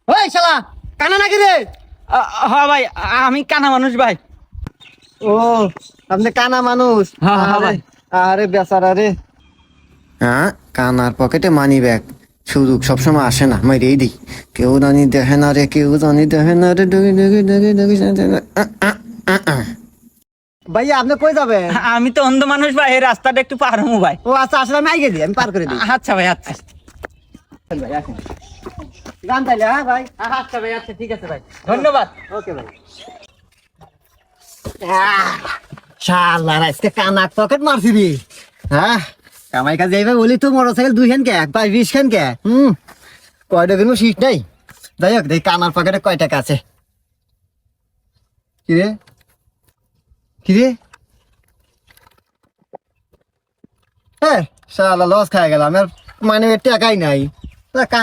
ওই শালা কানা নাকি রে? হ্যাঁ ভাই, আমি কানা মানুষ ভাই। ও আপনি কানা মানুষ? হ্যাঁ, হ্যাঁ ভাই। আরে বেচারা রে। হ্যাঁ, কানার পকেটে মানি ব্যাগ, সুযোগ সবসময় আসে না, মেরেই দিই। কেউ জানি দেখে না রে, কেউ জানি দেখে না রে, ডুগি ডুগি ডুগি ডুগি। ভাইয়া আপনি কই যাবেন? আমি তো অন্ধ মানুষ ভাই, এই রাস্তাটা একটু পার হবো ভাই। ও আচ্ছা, আসলে আমি আগে দিই, আমি পার করে দিই। আচ্ছা ভাই, আচ্ছা। ভাই আসেন, গান তাইলে। হ্যাঁ ভাই, আচ্ছা ভাই, আচ্ছা, ঠিক আছে ভাই, ধন্যবাদ। ওকে ভাই। শালা আজকে কানার পকেট মারছি রে। হ্যাঁ, কামাই কাজে এইভাবে বলি তো, মোটরসাইকেল 2 খান কে, 20 খান কে। কয়টা কিন্তু শীত নাই। যাই হোক, দেখি কানার পকেটে কয় টাকা আছে। কিরে কিরে, হ্যাঁ শালা লস খাই গেলাম, আর মানে টাকাই নাই। কানা